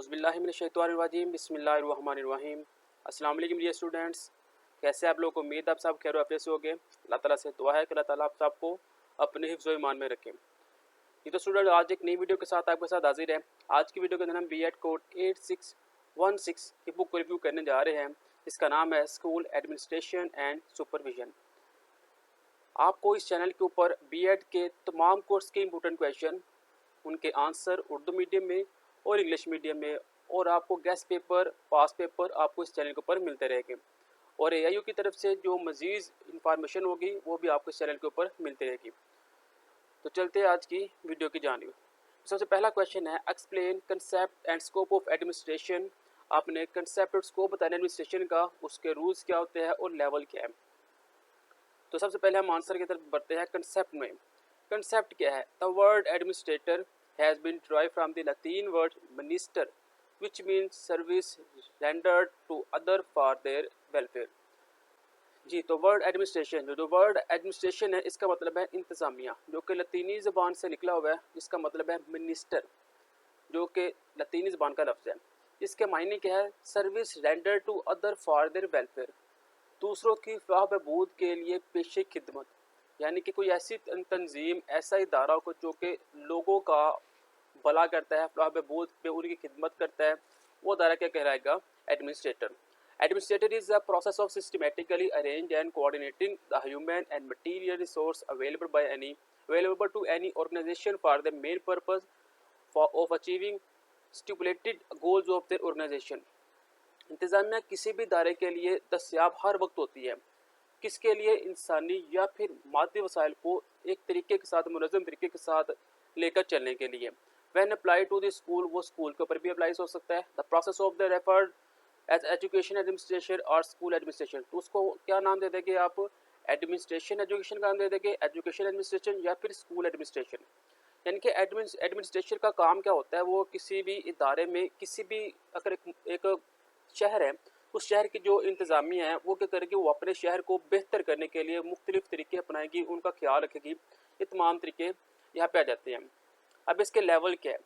औज़ुबिल्लाहिमिनश्शैतानिर्रजीम बिस्मिल्लाहिर्रहमानिर्रहीम। अस्सलाम वालेकुम डियर स्टूडेंट्स, कैसे आप लोगों को उम्मीद आप सब खैर वाफियत से होंगे। अल्लाह ताला से दुआ है कि अल्लाह ताला आप सबको अपने हिफ्ज़ व ईमान में रखें। ये तो स्टूडेंट आज एक नई वीडियो के साथ आपके साथ हाजिर है। आज की वीडियो के अंदर हम B.Ed कोड 8616 की बुक को रिव्यू करने जा रहे हैं, जिसका नाम है स्कूल एडमिनिस्ट्रेशन एंड सुपरविजन। आपको इस चैनल के ऊपर B.Ed के तमाम कोर्स के इंपॉर्टेंट क्वेश्चन, उनके आंसर उर्दू मीडियम में और इंग्लिश मीडियम में, और आपको गेस्ट पेपर, पास पेपर आपको इस चैनल के ऊपर मिलते रहेंगे। और AIU की तरफ से जो मज़ीद इंफॉर्मेशन होगी वो भी आपको इस चैनल के ऊपर मिलती रहेगी। तो चलते हैं आज की वीडियो की जानिब। सबसे पहला क्वेश्चन है, explain concept and scope of administration. आपने कंसेप्ट और स्कोप बताया एडमिनिस्ट्रेशन का, उसके रूल्स क्या होते हैं और लेवल क्या है। तो सबसे पहले हम आंसर की तरफ बढ़ते हैं। कंसेप्ट में कंसेप्ट क्या है? The word administrator has been derived from the Latin word minister which means service rendered to other for their welfare। जी, तो वर्ड एडमिनिस्ट्रेशन, जो वर्ड एडमिनिस्ट्रेशन है इसका मतलब है इंतज़ामिया, जो कि लतीनी ज़बान से निकला हुआ है, जिसका मतलब है मिनिस्टर, जो कि लतीनी ज़बान का लफ्ज़ है। इसके मायने क्या है? Service render to other for their welfare, दूसरों की फलाह बहबूद के लिए पेशे खिदमत, यानी कि कोई ऐसी तंजीम, ऐसा इदारा को जो कि लोगों का भला करता है, फलाह बहबूद पे उनकी खिदमत करता है, वो इदारा क्या कहलाएगा? Administrator. Administrator is a process of systematically arrange and coordinating the human and material resource available to any organization for the main purpose of achieving stipulated goals of their organization. इंतज़ामिया किसी भी इदारे के लिए दस्तयाब हर वक्त होती है। किसके लिए? इंसानी या फिर मादी वसाइल को एक तरीके के साथ, मुनज़्ज़म तरीके के साथ लेकर चलने के लिए। When apply to the school, वो स्कूल के ऊपर भी अप्लाई हो सकता है। The process of the referred as education administration और स्कूल एडमिनिस्ट्रेशन, तो उसको क्या नाम दे देंगे आप? एडमिनिस्ट्रेशन एजुकेशन का नाम दे देंगे, एजुकेशन एडमिनिस्ट्रेशन या फिर स्कूल एडमिनिस्ट्रेशन। यानी कि एडमिनिस्ट्रेशन का काम क्या होता है? वो किसी भी इदारे में, किसी भी अगर एक शहर है, उस शहर की जो इंतज़ामिया है वो क्या करेगी? वो अपने शहर को बेहतर करने के लिए मुख्तलिफ तरीके अपनाएगी, उनका ख्याल रखेगी। ये तमाम तरीके यहाँ पे आ जाते हैं। अब इसके लेवल क्या है?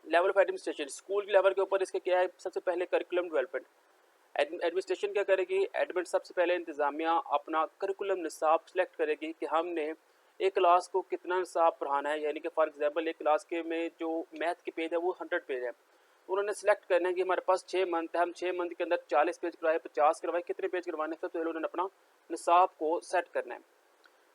लेवल ऑफ एडमिनिस्ट्रेशन, स्कूल के लेवल के ऊपर इसके क्या है? सबसे पहले करिकुलम डेवलपमेंट। एडमिनिस्ट्रेशन क्या करेगी? एडमिन सबसे पहले इंतज़ामिया अपना करिकुलम निसाब सेलेक्ट करेगी कि हमने एक क्लास को कितना निसाब पढ़ाना है। यानी कि फॉर एग्जांपल एक क्लास के में जो मैथ की पेज है वो 100 पेज है, उन्होंने सेलेक्ट करना है कि हमारे पास 6 मंथ है, हम 6 मंथ के अंदर 40 पेज करवाए, 50 करवाए, कितने पेज करवाने हैं। सबसे पहले उन्होंने अपना निसाब को सेट करना है।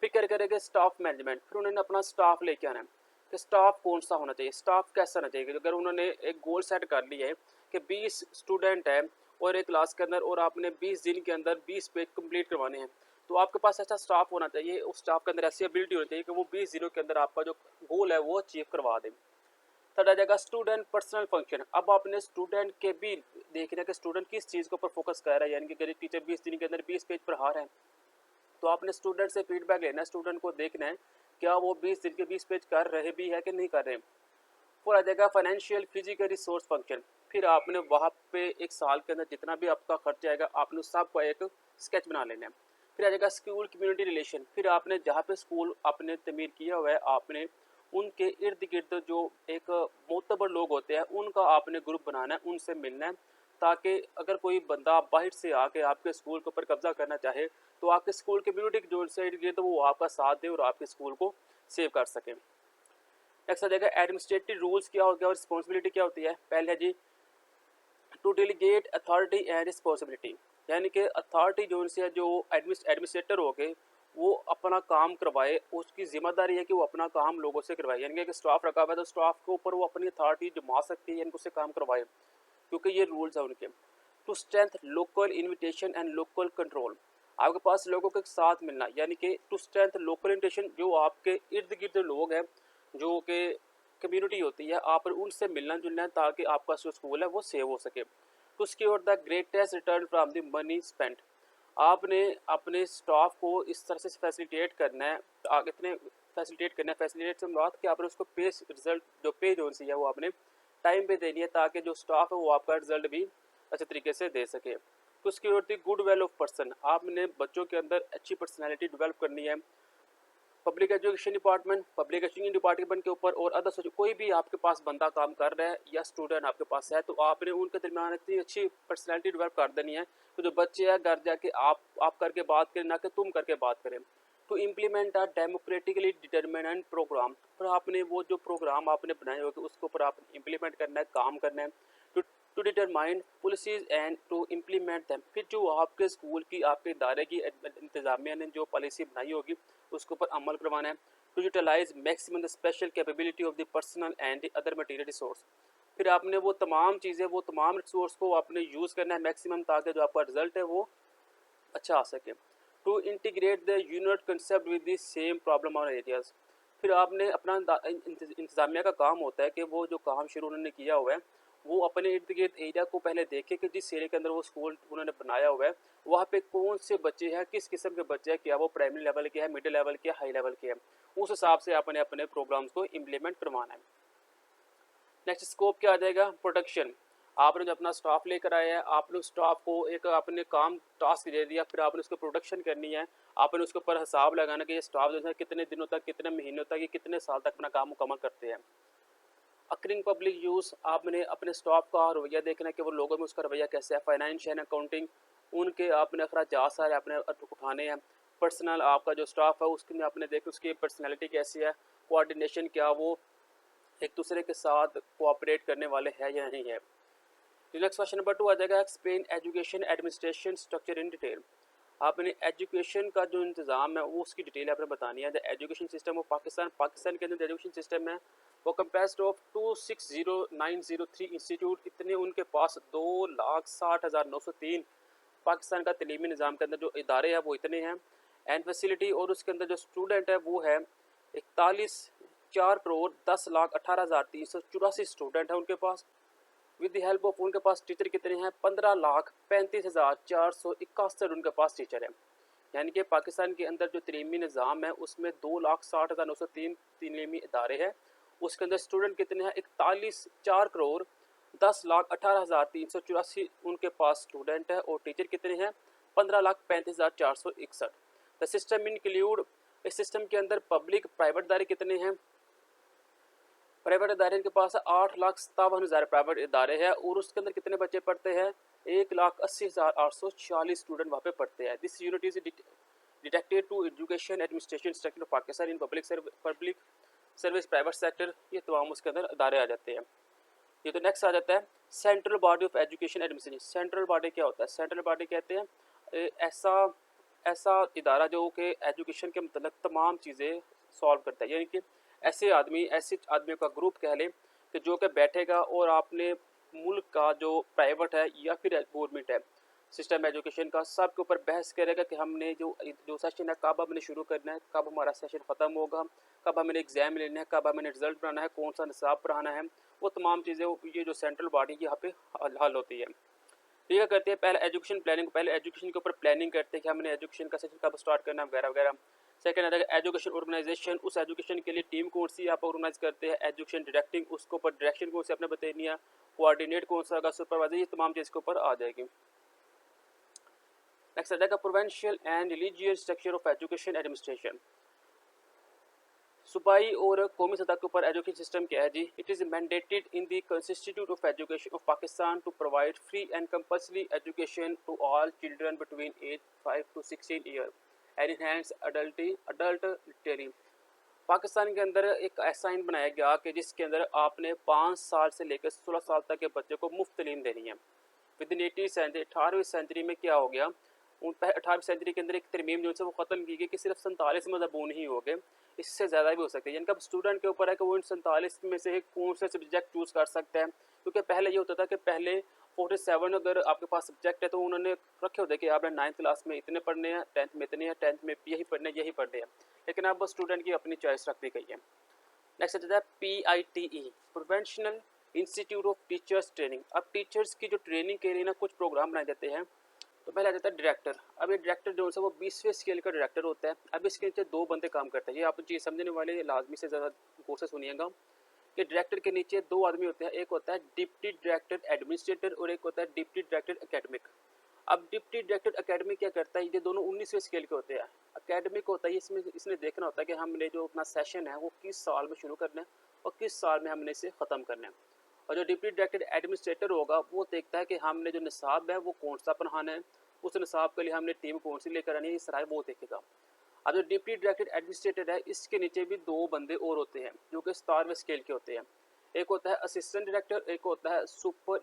फिर क्या करेंगे? स्टाफ मैनेजमेंट, फिर उन्होंने अपना स्टाफ लेके आना है कि स्टाफ कौन सा होना चाहिए, स्टाफ कैसा होना चाहिए। अगर उन्होंने एक गोल सेट कर लिया है कि 20 स्टूडेंट है और एक क्लास के अंदर, और आपने 20 दिन के अंदर 20 पेज कंप्लीट करवाने हैं, तो आपके पास ऐसा स्टाफ होना चाहिए, उस स्टाफ के अंदर ऐसी एबिलिटी होनी चाहिए कि वो 20 दिनों के अंदर आपका जो गोल है वो अचीव करवा दे। थर्ड आ जाएगा स्टूडेंट पर्सनल फंक्शन। अब आपने स्टूडेंट के भी देखना है कि स्टूडेंट किस चीज़ के ऊपर फोकस कर रहा है। यानी कि अगर टीचर 20 दिन के अंदर 20 पेज पढ़ा रहे हैं, तो आपने स्टूडेंट से फीडबैक लेना है, स्टूडेंट को देखना है क्या वो 20 दिन के 20 पेज कर रहे भी है कि नहीं कर रहे। फिर आ जाएगा फाइनेंशियल फिजिकल रिसोर्स फंक्शन। फिर आपने वहाँ पे एक साल के अंदर जितना भी आपका खर्च आएगा, आपने सबका एक स्केच बना लेना है। फिर आ जाएगा स्कूल कम्युनिटी रिलेशन। फिर आपने जहाँ पे स्कूल आपने तमीर किया हुआ है, आपने उनके इर्द गिर्द जो एक मोतबर लोग होते हैं उनका आपने ग्रुप बनाना है, उनसे मिलना है, ताकि अगर कोई बंदा बाहर से आके आपके स्कूल के ऊपर कब्जा करना चाहे तो आपके स्कूल कम्युनिटी की जो से इर्द गिर्द वो आपका साथ दे और आपके स्कूल को सेव कर सके। नेक्स्ट आ जाएगा एडमिनिस्ट्रेटिव रूल्स क्या हो गया और रिस्पॉन्सिबिलिटी क्या होती है। पहले है जी to delegate authority and responsibility, यानी कि अथॉरिटी जो उनसे जो एडमिनिस्ट्रेटर हो गए वो अपना काम करवाए, उसकी जिम्मेदारी है कि वो अपना काम लोगों से करवाए। यानी कि अगर स्टाफ रखा हुआ है तो स्टाफ के ऊपर वो अपनी अथॉरिटी जमा सकती है, यानी कि उससे काम करवाए, क्योंकि ये रूल्स है उनके। To strength local invitation and local control, आपके पास लोगों के साथ मिलना, यानी कि टू स्ट्रेंथ लोकल इन्विटेशन, जो आपके इर्द गिर्द लोग हैं, जो कि कम्युनिटी होती है, आप उनसे मिलना जुलना है ताकि आपका जो स्कूल है वो सेव हो सके। To secure the greatest return from the money spent, आपने अपने स्टाफ को इस तरह से फैसिलिटेट करना है, इतने फैसिलिटेट करना है, फैसिलिटेट से बात कि आपने उसको पे रिजल्ट जो पे जो सी है वो आपने टाइम पे देनी है, ताकि जो स्टाफ है वो आपका रिजल्ट भी अच्छे तरीके से दे सके। तो उसकी होती है गुड वेल ऑफ पर्सन, आपने बच्चों के अंदर अच्छी पर्सनैलिटी डेवलप करनी है, पब्लिक एजुकेशन डिपार्टमेंट के ऊपर और अदर कोई भी आपके पास बंदा काम कर रहा है या स्टूडेंट आपके पास है, तो आपने उनके दरमियान इतनी अच्छी पर्सनैलिटी डेवलप कर देनी है कि जो बच्चे हैं घर जाके आप करके बात करें, ना कि तुम करके बात करें। To implement a democratically determinant programme, पर आपने वो जो प्रोग्राम आपने बनाए होगे उसके ऊपर आप इम्प्लीमेंट करना है, काम करना है। To determine policies and to implement them, फिर जो आपके स्कूल की आपके इदारे की इंतजामिया ने जो पॉलिसी बनाई होगी उसके ऊपर अमल करवाना है। To utilise maximum the special capability of the personal and other material resource, फिर आपने वो तमाम चीज़ें वो तमाम रिसोर्स को आपने यूज़ करना है मैक्सिमम, ताकि जो आपका रिजल्ट है वो अच्छा आ सके। To integrate the unit concept with the same problem और एरियाज, फिर आपने अपना इंतज़ामिया का काम होता है कि वो जो काम शुरू उन्होंने किया हुआ है वो अपने इर्द गिर्द एरिया को पहले देखे कि जिस एरिया के अंदर वो स्कूल उन्होंने बनाया हुआ है वहाँ पे कौन से बच्चे हैं, किस किस्म के बच्चे हैं, क्या वो प्राइमरी लेवल के हैं, मिडिल लेवल के, हाई लेवल के हैं, उस हिसाब से आपने अपने प्रोग्राम्स को इम्प्लीमेंट करवाना है। नेक्स्ट स्कोप क्या आ जाएगा, प्रोडक्शन। आपने जो अपना स्टाफ लेकर आया है, आपने उस स्टाफ को एक आपने काम टास्क दे दिया, फिर आपने उसको प्रोडक्शन करनी है, आपने उसके ऊपर हिसाब लगाना कि ये स्टाफ जो है कितने दिनों तक, कितने महीनों तक, ये कितने साल तक अपना काम मुकम्मल करते हैं। अक्रिंग पब्लिक यूज़, आपने अपने स्टाफ का रवैया देखना है कि वो लोगों में उसका रवैया कैसे है। फाइनेंशियल अकाउंटिंग, उनके आपने अखराजात सारे आपने उठाने हैं। पर्सनल, आपका जो स्टाफ है उसके आपने देख उसकी पर्सनैलिटी कैसी है। कोऑर्डिनेशन, क्या वो एक दूसरे के साथ कोऑपरेट करने वाले हैं या नहीं है। नेक्स्ट क्वेश्चन नंबर 2 आ जाएगा, explain education administration structure in detail. आपने एजुकेशन का जो इंतज़ाम है वो उसकी डिटेल आपने बतानी है। The education system of Pakistan के अंदर एजुकेशन सिस्टम है वो कंपेस्ड ऑफ 260,903 इंस्टीट्यूट, इतने उनके पास 2,60,903 पाकिस्तान का तलीमी निज़ाम के अंदर जो इदारे हैं वो इतने हैं। एंड फैसिलिटी, और उसके अंदर जो स्टूडेंट है वो है 41,4,18,384 स्टूडेंट है उनके पास। विद द हेल्प ऑफ, उनके पास टीचर कितने हैं, 15,35,461 उनके पास टीचर हैं। यानी कि पाकिस्तान के अंदर जो तलीमी निज़ाम है उसमें 2,60,903 तलीमी इदारे हैं, उसके अंदर स्टूडेंट कितने हैं, 41,04,18,384 उनके पास स्टूडेंट है, और टीचर कितने हैं, 15,35,461। द सिस्टम इंक्लूड, इस सिस्टम के अंदर पब्लिक प्राइवेट इदारे कितने हैं, प्राइवेट इदारे के पास 8,57,000 प्राइवेट इदारे हैं, और उसके अंदर कितने बच्चे पढ़ते हैं, 1,80,840 स्टूडेंट वहाँ पे पढ़ते हैं। This unit is detected to education administration structure of Pakistan in public service private sector, ये तमाम उसके अंदर इदारे आ जाते हैं। ये तो नेक्स्ट आ जाता है central body of education administration. Central body क्या होता है, सेंट्रल बॉडी कहते हैं ऐसा इदारा जो कि एजुकेशन के मतलब तमाम चीज़ें सॉल्व करता है, यानी कि ऐसे आदमियों का ग्रुप कह लें कि जो कि बैठेगा और आपने मुल्क का जो प्राइवेट है या फिर गवर्नमेंट है सिस्टम एजुकेशन का, सब के ऊपर बहस करेगा कि हमने जो सेशन है कब हमने शुरू करना है, कब हमारा सेशन ख़त्म होगा, कब हमें एग्ज़ाम लेना है, कब हमें रिजल्ट बनाना है, कौन सा निसाब पढ़ाना है, वो तमाम चीज़ें ये जो सेंट्रल बॉडी यहाँ पे हल होती है। तो ये करते हैं पहले एजुकेशन प्लानिंग, पहले एजुकेशन के ऊपर प्लानिंग करते हैं कि हमने एजुकेशन का सेशन कब स्टार्ट करना है वगैरह वगैरह। सेकंड आता है एजुकेशन ऑर्गेनाइजेशन, उस एजुकेशन के लिए टीम कौन सी आप ऑर्गेनाइज करते हैं। एजुकेशन डायरेक्टिंग, उसके ऊपर डायरेक्शन कौन सी आपने बतानी है। कोऑर्डिनेट कौन सा होगा, सुपरवाइजर, ये तमाम चीज़ के ऊपर आ जाएगी। नेक्स्ट आ जाएगा provincial and religious structure of education administration. सूबाई और कौमी सतह के ऊपर एजुकेशन सिस्टम क्या है जी, it is mandated in the constitute of education of Pakistan to provide free and compulsory education to all children between age 5 to 16 year and enhance adult literacy. Pakistan के अंदर एक ऐसा आइन बनाया गया कि जिसके अंदर आपने 5 साल से लेकर 16 साल तक के बच्चे को मुफ्त तालीम देनी है। विद इन 18वीं सेंचुरी, 18वीं सेंचुरी में क्या हो गया, 18वीं सेंचुरी के अंदर एक तरमीम जो है वो ख़त्म की गई कि सिर्फ 47 मज़मून ही हो गए, इससे ज़्यादा भी हो सकते हैं। यानी कि स्टूडेंट के ऊपर है कि वो इन 47 में से कौन से सब्जेक्ट चूज़ कर सकते हैं, क्योंकि पहले ये होता था कि पहले 47 अगर आपके पास सब्जेक्ट है तो उन्होंने रखे होते कि आपने 9th क्लास में इतने पढ़ने हैं, 10th में इतने हैं, 10th में यही पढ़ने हैं, लेकिन अब स्टूडेंट की अपनी चॉइस रख दी गई है। नेक्स्ट आता है PITE, professional institute of teachers training. अब टीचर्स की जो ट्रेनिंग के लिए ना कुछ प्रोग्राम बनाए जाते हैं। तो पहले आ जाता है डायरेक्टर। अब ये डायरेक्टर जो है वो 20वें स्केल का डायरेक्टर होता है। अब इसके नीचे 2 बंदे काम करते हैं, ये आप चीज़ समझने वाले लाजमी से ज़्यादा गौर से सुनिएगा कि डायरेक्टर के नीचे 2 आदमी होते हैं, एक होता है डिप्टी डायरेक्टर एडमिनिस्ट्रेटर और एक होता है डिप्टी डायरेक्टर एकेडमिक। अब डिप्टी डायरेक्टर एकेडमिक क्या करता है, ये दोनों 19वें स्केल के होते हैं। एकेडमिक होता है इसमें इसने देखना होता है कि हमने जो अपना सेशन है वो किस साल में शुरू करना है और किस साल में हमने इसे ख़त्म करना है। और जो डिप्टी डायरेक्टर एडमिनिस्ट्रेटर होगा वो देखता है कि हमने जो निसाब है वो कौन सा पढ़ाना है, उस निसाब के लिए हमने टीम कौन सी लेकर आनी है, इस तरह वो देखेगा। अब जो डिप्टी डायरेक्टर एडमिनिस्ट्रेटर है इसके नीचे भी दो बंदे और होते हैं जो कि 17वें स्केल के होते हैं। एक होता है असिस्टेंट डायरेक्टर, एक होता है सुपर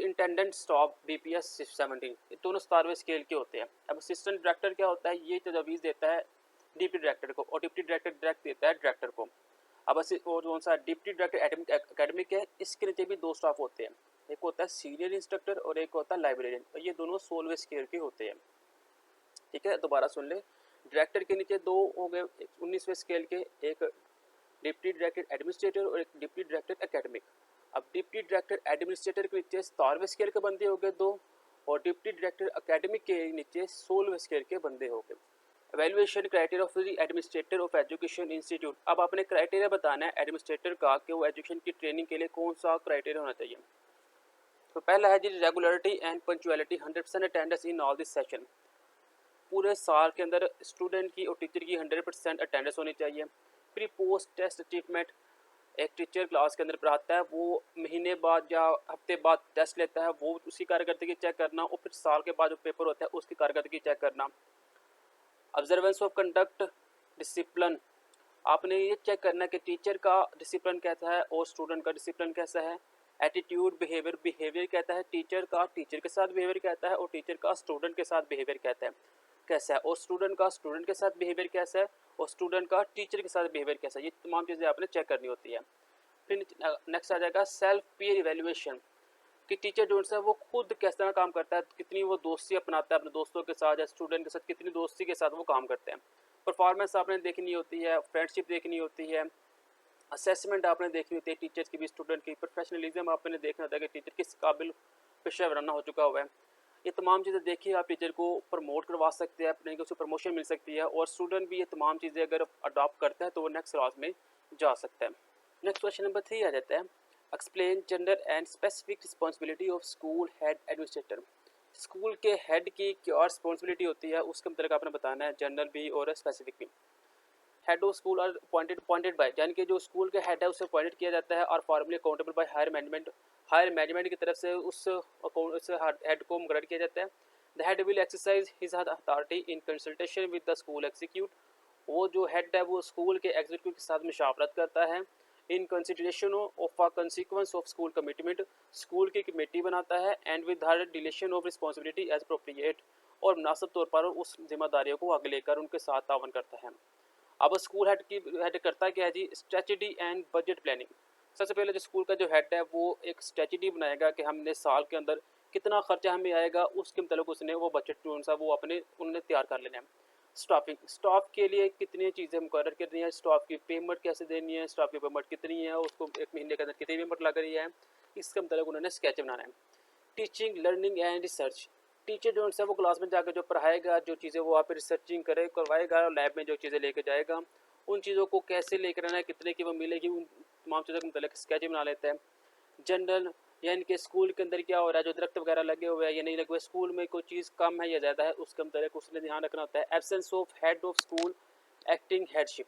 इंटेंडेंट स्टाफ BPS 17। ये दोनों 17वें स्केल के होते हैं। अब असिस्टेंट डायरेक्टर क्या होता है, ये तजवीज़ देता है डिप्टी डायरेक्टर को और डिप्टी डायरेक्टर डायरेक्ट देता है डायरेक्टर को। अब और कौन सा डिप्टी डायरेक्टर एकेडमिक है, इसके नीचे भी दो स्टाफ होते हैं, एक होता है सीनियर इंस्ट्रक्टर और एक होता है लाइब्रेरियन, और ये दोनों 16वें स्केल के होते हैं। ठीक है, दोबारा सुन ले, डायरेक्टर के नीचे दो हो गए 19वें स्केल के, एक डिप्टी डायरेक्टर एडमिनिस्ट्रेटर और एक डिप्टी डायरेक्टर एकेडमिक। अब डिप्टी डायरेक्टर एडमिनिस्ट्रेटर के नीचे 17वें स्केल के बंदे हो गए दो, और डिप्टी डायरेक्टर एकेडमिक के नीचे 16वें स्केल के बंदे हो गए। Evaluation criteria of the administrator of education institute. अब आपने क्राइटेरिया बताना है एडमिनिस्ट्रेटर का कि वो एजुकेशन की ट्रेनिंग के लिए कौन सा क्राइटेरिया होना चाहिए। तो पहला है जी regularity and punctuality, 100% attendance in all this session. पूरे साल के अंदर स्टूडेंट की और टीचर की 100% अटेंडेंस होनी चाहिए। प्री पोस्ट टेस्ट अचीवमेंट, एक टीचर क्लास के अंदर पढ़ाता है, वो महीने बाद या हफ्ते बाद टेस्ट लेता है, वो उसकी कारकर्दगी चेक करना, और फिर साल के बाद जो पेपर होता है उसकी कारकर्दगी चेक करना। ऑब्जर्वेंस ऑफ कंडक्ट, डिसिप्लिन, आपने ये चेक करना है कि टीचर का डिसिप्लिन कैसा है और स्टूडेंट का डिसिप्लिन कैसा है। एटीट्यूड, बिहेवियर, बिहेवियर कहता है टीचर का टीचर के साथ बिहेवियर कहता है, और टीचर का स्टूडेंट के साथ बिहेवियर कहता है कैसा है, और स्टूडेंट का स्टूडेंट के साथ बिहेवियर कैसा है, और स्टूडेंट का टीचर के साथ बिहेवियर कैसा है। ये तमाम चीज़ें आपने चेक करनी होती है। फिर नेक्स्ट आ जाएगा सेल्फ पीयर इवेल्युएशन, कि टीचर जो है वो खुद किस तरह काम करता है, कितनी वो दोस्ती अपनाता है अपने दोस्तों के साथ या स्टूडेंट के साथ, कितनी दोस्ती के साथ वो काम करते हैं। परफॉर्मेंस आपने देखनी होती है, फ्रेंडशिप देखनी होती है, असेसमेंट आपने देखनी होती है टीचर्स की भी, स्टूडेंट की प्रोफेशनलिज्म आपने देखना होता है कि टीचर किस काबिल पेशा वराना हो चुका हुआ है। ये तमाम चीज़ें देखिए आप टीचर को प्रमोट करवा सकते हैं अपने, उसे प्रमोशन मिल सकती है, और स्टूडेंट भी ये तमाम चीज़ें अगर अडॉप्ट करता है तो वो नेक्स्ट क्लास में जा सकता है। नेक्स्ट क्वेश्चन नंबर 3 आ जाता है, explain gender and specific responsibility of school head administrator. School के हेड की क्या रिस्पॉन्सिबिलिटी होती है उसके मतलब आपने बताना है, जनरल भी और स्पेसिफिक भी। Head of school are appointed by, यानी कि जो स्कूल के हेड है उसे अपॉइंटेड किया जाता है, और formally accountable by higher management की तरफ से उस हेड को मुकर्रर किया जाता है। The head will exercise his authority in consultation with the school execute, वो जो हेड है वो स्कूल के एग्जीक्यूटिव के साथ मुशावरत करता है। In consideration of a consequence of school commitment, school की कमेटी बनाता है, and with her deletion of responsibility age appropriate, और मुनासिब तौर पर उस जिम्मेदारियों को आगे लेकर उनके साथ तावन करता है। अब स्कूल हेड करता क्या है जी, स्ट्रेटजी एंड बजट प्लानिंग। सबसे पहले जो स्कूल का जो हेड है वो एक स्ट्रेटजी बनाएगा कि हमने साल के अंदर कितना खर्चा हमें आएगा, उसके मतलब उसने वो बजट जो सा वो अपने उन्होंने तैयार कर लेना है। स्टाफिंग, स्टाफ के लिए कितनी चीज़ें मुकर्रर करनी है, स्टाफ की पेमेंट कैसे देनी है, स्टाफ की पेमेंट कितनी है, उसको एक महीने के अंदर कितनी पेमेंट लग रही है, इसके मतलब उन्होंने स्केच बनाना है। Teaching, learning and research, teacher जो है वो क्लास में जाकर जो पढ़ाएगा, जो चीज़ें वो आप रिसर्चिंग करे करवाएगा, लैब में जो चीज़ें लेकर जाएगा, उन चीज़ों को कैसे लेकर आना है, कितने की वो मिलेगी, उन तमाम चीज़ों के मतलब स्केच बना लेते हैं। जनरल, यानी कि स्कूल के अंदर क्या हो रहा है, जो दरख्त वगैरह लगे हुए हैं या नहीं लगे हुए, स्कूल में कोई चीज़ कम है या ज़्यादा है, उसके मतलब उसने ध्यान रखना होता है। Absence of head of school acting headship,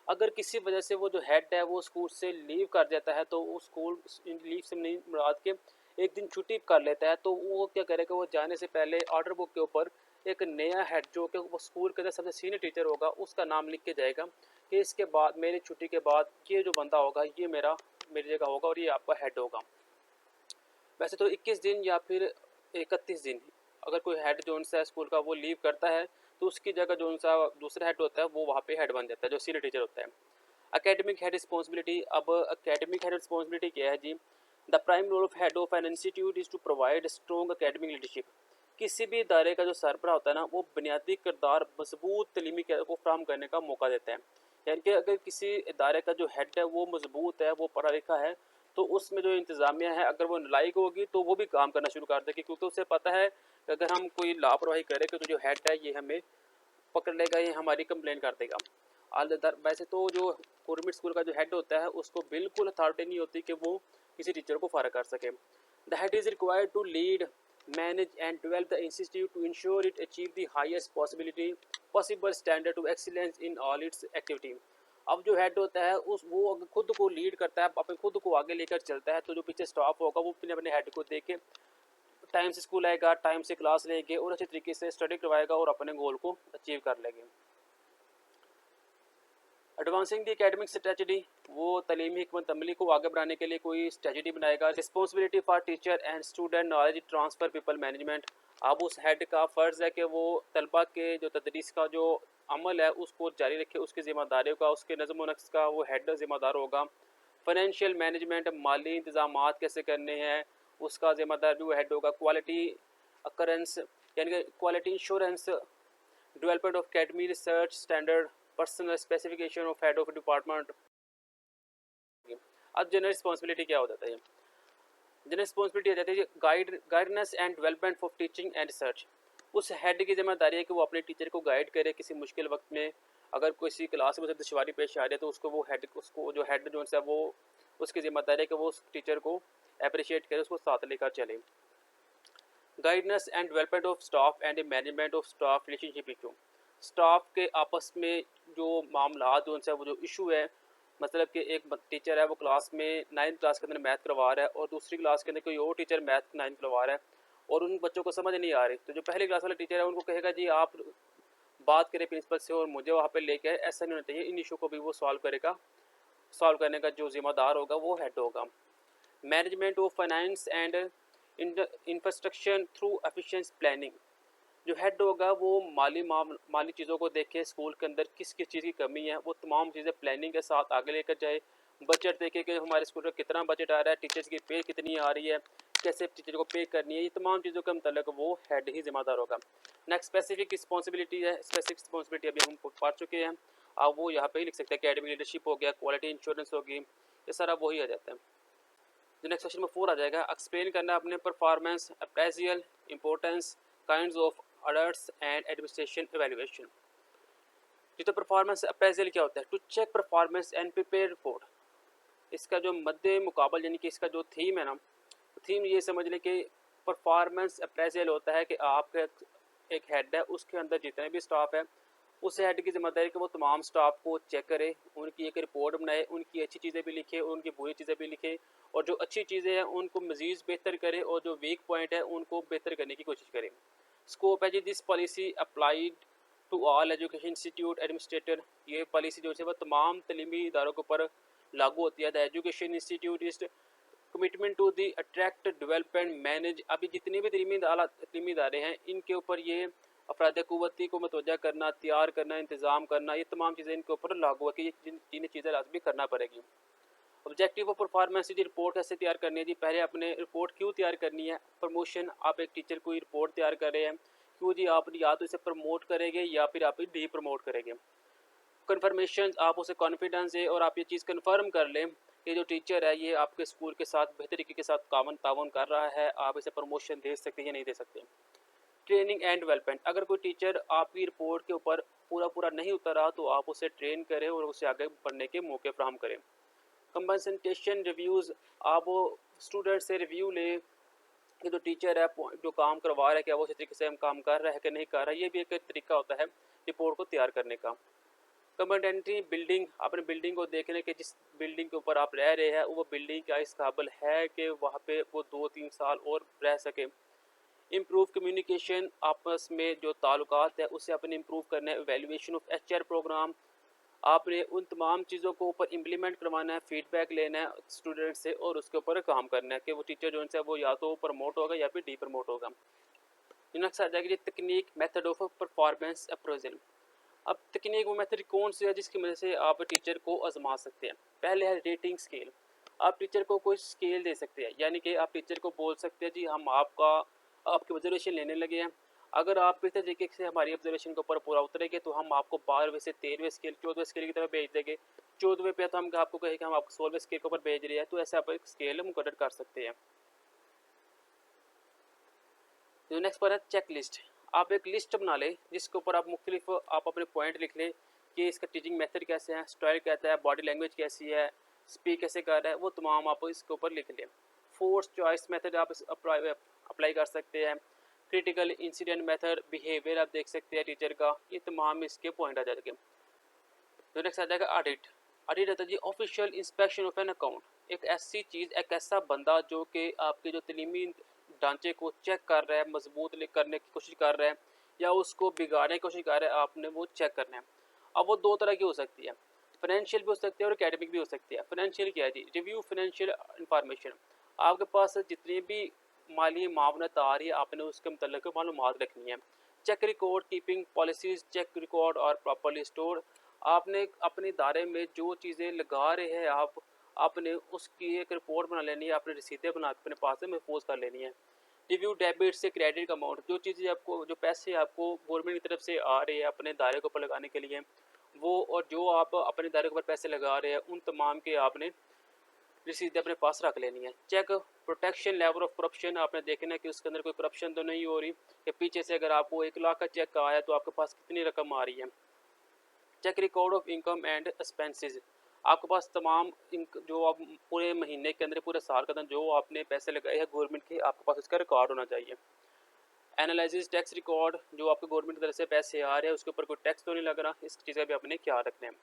अगर किसी वजह से वो जो हेड है वो स्कूल से लीव कर देता है तो वो स्कूल लीव से नहीं मुराद के एक दिन छुट्टी कर लेता है, तो वो क्या करेगा, वो जाने से पहले ऑर्डर बुक के ऊपर एक नया हेड जो कि वो स्कूल के अंदर सबसे सीनियर टीचर होगा उसका नाम लिख के जाएगा कि इसके बाद मेरी छुट्टी के बाद ये जो बंदा होगा ये मेरी जगह होगा और ये आपका हेड होगा। वैसे तो 21 दिन या फिर 31 दिन अगर कोई हेड जो सा स्कूल का वो लीव करता है तो उसकी जगह जो सा दूसरा हेड होता है वो वहाँ पे हेड बन जाता है जो सीनियर टीचर होता है। एकेडमिक हेड रिस्पॉन्सिबिलिटी, अब एकेडमिक हेड रिस्पॉन्सिबिलिटी क्या है जी, the prime role of head of an institute is to provide strong academic leadership, किसी भी इदारे का जो सरबराह होता है ना वो बुनियादी किरदार मजबूत तलीमी को फ्राहम करने का मौका देता है। यानी कि अगर किसी इदारे का जो हेड है वो मजबूत है, वो पढ़ा लिखा है, तो उसमें जो इंतज़ामिया है अगर वो नालायक होगी तो वो भी काम करना शुरू कर देगी, क्योंकि उसे पता है कि अगर हम कोई लापरवाही करें तो जो हेड है ये हमें पकड़ लेगा, ये हमारी कंप्लेन कर देगा। वैसे तो जो गवर्नमेंट स्कूल का जो हेड होता है उसको बिल्कुल अथॉरिटी नहीं होती कि वो किसी टीचर को फायर कर सके। The head is required to lead manage and develop the institute to ensure it achieve the highest possible standard to excellence in all its activity। अब जो हेड होता है उस वो अगर खुद को लीड करता है, अपने खुद को आगे लेकर चलता है, तो जो पीछे स्टाफ होगा वो अपने अपने हेड को देख के टाइम से स्कूल आएगा, टाइम से क्लास लेंगे और अच्छे तरीके से स्टडी करवाएगा और अपने गोल को अचीव कर लेंगे। एडवांसिंग द एकेडमिक स्ट्रेटजी, वो तलीमी हिकमत अमली को आगे बढ़ाने के लिए कोई स्ट्रेटजी बनाएगा। Responsibility for teacher and student knowledge transfer people management, अब उस हेड का फ़र्ज़ है कि वो तलबा के जो तदरीस का जो अमल है उसको जारी रखे, उसकी ज़िम्मेदारियों का, उसके नज़म व नक्श का वो हेड ज़िम्मेदार होगा। फाइनेंशियल मैनेजमेंट, माली इंतजाम कैसे करने हैं उसका ज़िम्मेदार भी वो हेड होगा। क्वालिटी अकरेंस यानी कि quality insurance, development of academy research standard, personal specification of head of department. अब जनरल रिस्पॉन्सिबिलिटी क्या हो जाता है? जनरल रिस्पॉन्सिबिलिटी हो जाती है guidance and development for teaching and research. उस हेड की जिम्मेदारी है कि वो अपने टीचर को गाइड करे किसी मुश्किल वक्त में। अगर किसी क्लास में दुश्वारी पेश आ रही है तो उसको जो हेड जो है वो उसकी जिम्मेदारी है कि वो उस टीचर को अप्रिशिएट करे, उसको साथ लेकर चले। Guidance and development of staff and management of staff relationship issue, staff के आपस में जो मामला जो उनसे वो जो इशू है, मतलब कि एक टीचर है वो क्लास में 9th क्लास के अंदर मैथ करवा रहा है और दूसरी क्लास के अंदर कोई और टीचर मैथ 9th करवा रहा है और उन बच्चों को समझ नहीं आ रही, तो जो पहली क्लास वाला टीचर है उनको कहेगा जी आप बात करें प्रिंसिपल से और मुझे वहाँ पे लेके आए। ऐसा नहीं होना चाहिए, इन इशू को भी वो सॉल्व करने का जो जिम्मेदार होगा वो हेड होगा। Management of finance and infrastructure through efficient planning, जो हेड होगा वो माली चीज़ों को देखे, स्कूल के अंदर किस किस चीज़ की कमी है वो तमाम चीज़ें प्लानिंग के साथ आगे लेकर जाए। बजट देखे कि हमारे स्कूल का कितना बजट आ रहा है, टीचर्स की पे कितनी आ रही है, कैसे टीचर को पे करनी है, ये तमाम चीज़ों के मतलब वो हेड ही जिम्मेदार होगा। नेक्स्ट स्पेसिफिक रिस्पॉन्सिबिलिटी है, स्पेसिफिक रिस्पॉन्सिबिलिटी अभी हम पढ़ चुके हैं, आप वो यहाँ पे ही लिख सकते हैं। एकेडमिक लीडरशिप हो गया, क्वालिटी इंश्योरेंस होगी, ये सारा वही आ जाता है। जो नेक्स्ट क्वेश्चन में 4 आ जाएगा, एक्सप्लेन करना अपने performance appraisal importance kinds of audits and administration evaluation. तो परफॉर्मेंस अप्रेजल क्या होता है? To check performance and prepare report. इसका जो मद्दे मुकाबल यानी कि इसका जो थीम है ना, थीम ये समझ लें कि परफॉर्मेंस अप्रेजल होता है कि आपका एक हेड है, उसके अंदर जितने भी स्टाफ है उस हेड की जिम्मेदारी कि वो तमाम स्टाफ को चेक करे, उनकी एक रिपोर्ट बनाए, उनकी अच्छी चीज़ें भी लिखे और उनकी बुरी चीज़ें भी लिखे, और जो अच्छी चीज़ें हैं उनको मज़ीद बेहतर करे और जो वीक पॉइंट है उनको बेहतर करने की कोशिश करें। स्कोप है जी, this policy applied to all education institute administrator, ये पॉलिसी जो है वह तमाम तलीमी इदारों के ऊपर लागू होती है। The education institute is commitment to the attract development manage, अभी जितने भी तलीमी इदारे हैं इनके ऊपर ये अफराद क़ुव्वती को मतवजा करना, तैयार करना, इंतज़ाम करना, ये तमाम चीज़ें इनके ऊपर लागू है कि ये जिन चीज़ें लाजमी करना पड़ेगी। ऑब्जेक्टिव ऑफ परफॉर्मेंस जी, रिपोर्ट कैसे तैयार करनी है जी? पहले आपने रिपोर्ट क्यों तैयार करनी है? प्रमोशन, आप एक टीचर को रिपोर्ट तैयार कर रहे हैं, क्यों जी? आप या तो इसे प्रमोट करेंगे या फिर आप डी प्रमोट करेंगे। कन्फर्मेशन, आप उसे कॉन्फिडेंस है और आप ये चीज़ कन्फर्म कर लें कि जो टीचर है ये आपके स्कूल के साथ बेहतर तरीके के साथ तावन कर रहा है, आप इसे प्रमोशन दे सकते हैं या नहीं दे सकते। ट्रेनिंग एंड डेवलपमेंट, अगर कोई टीचर आपकी रिपोर्ट के ऊपर पूरा नहीं उतरा तो आप उसे ट्रेन करें और उसे आगे बढ़ने के मौके फराहम करें। कंपनसेशन रिव्यूज़, आप स्टूडेंट से रिव्यू लें कि जो टीचर है जो काम करवा रहा है क्या वो उसी तरीके से हम काम कर रहा है कि नहीं कर रहा है, ये भी एक तरीका होता है रिपोर्ट को तैयार करने का। कम्पेटेंटी बिल्डिंग, अपने बिल्डिंग को देखने के जिस बिल्डिंग के ऊपर आप रह रहे हैं वो बिल्डिंग क्या इस काबिल है कि वहाँ पे वो 2-3 साल और रह सके। इम्प्रूव कम्युनिकेशन, आपस में जो ताल्लुकात है उसे अपने इम्प्रूव करना है। एवेल्यूएशन ऑफ HR प्रोग्राम, आपने उन तमाम चीज़ों को ऊपर इम्प्लीमेंट करवाना है, फीडबैक लेना है स्टूडेंट से और उसके ऊपर काम करना है कि वो टीचर जो है वो या तो प्रमोट होगा या फिर डी प्रमोट होगा। नेक्स्ट आ जाएगी तकनीक, मेथड ऑफ परफॉर्मेंस अप्रेजल। अब तकनीक वो मेथड कौन सी है जिसकी वजह से आप टीचर को आजमा सकते हैं? पहले है रेटिंग स्केल, आप टीचर को कोई स्केल दे सकते हैं, यानी कि आप टीचर को बोल सकते हैं जी हम आपकी ऑब्जर्वेशन लेने लगे हैं, अगर आप बेहतर तरीके से हमारी ऑब्जर्वेशन के ऊपर पूरा उतरेंगे तो हम आपको 12वें से 13वें स्केल 14वें स्केल की तरफ भेज देंगे, 14वें पे तो हम आपको कहेंगे हम आपको 16वें स्केल के ऊपर भेज रहे हैं, तो ऐसे आप एक स्केल मुकर्रर कर सकते हैं। जो नेक्स्ट पर है चेक लिस्ट, आप एक लिस्ट बना लें जिसके ऊपर आप मुख्तलिफ आप अपने पॉइंट लिख लें कि इसका टीचिंग मेथड कैसे है, स्टाइल कहता है, बॉडी लैंग्वेज कैसी है, स्पीक कैसे कर रहा है, वो तमाम आप इसके ऊपर लिख लें। फोर्स चॉइस मेथड आप अप्लाई अप्लाई कर सकते हैं। क्रिटिकल इंसिडेंट मेथड, बिहेवियर आप देख सकते हैं टीचर का, ये तमाम इसके पॉइंट आ जाएंगे। तो नेक्स्ट आ जाएगा ऑडिट। ऑडिट होता है जी official inspection of an account. एक ऐसी चीज़, एक ऐसा बंदा जो कि आपके जो तलीमी ढांचे को चेक कर रहा है, मजबूत करने की कोशिश कर रहा है या उसको बिगाड़ने की कोशिश कर रहा है, आपने वो चेक करना है। अब वो दो तरह की हो सकती है, फाइनेंशियल भी हो सकती है और एकेडमिक भी हो सकती है। फाइनेंशियल क्या है जी, रिव्यू फाइनेंशियल इंफॉर्मेशन। आपके पास जितनी भी माली मामलत आ रही है, आपने उसके मतलब मालूमात रखनी है। Check record keeping policies, check record और प्रॉपरली स्टोर। आपने अपने दायरे में जो चीज़ें लगा रहे हैं आपने उसकी एक रिपोर्ट बना लेनी है, आपने रसीदें बना अपने पास से महफूज कर लेनी है। रिव्यू डेबिट से क्रेडिट का अमाउंट, जो चीज़ें आपको, जो पैसे आपको गवर्नमेंट की तरफ से आ रहे हैं अपने दायरे के ऊपर लगाने के लिए, वो और जो आप अपने दायरे के ऊपर पैसे लगा रहे हैं उन तमाम के आपने रसीदें अपने पास रख लेनी है। Check protection level of corruption, आपने देखना है कि उसके अंदर कोई करप्शन तो नहीं हो रही, कि पीछे से अगर आपको 1 लाख का चेक आया तो आपके पास कितनी रकम आ रही है। Check record of income and expenses, आपके पास तमाम जो आप पूरे महीने के अंदर, पूरे साल के अंदर जो आपने पैसे लगाए हैं गवर्नमेंट के, आपके पास उसका रिकॉर्ड होना चाहिए। एनालिसिस टैक्स रिकॉर्ड, जो आपके गवर्नमेंट की तरफ से पैसे आ रहे हैं उसके ऊपर कोई टैक्स तो नहीं लग रहा, इस चीज़ का भी अपने ख्याल रखना है।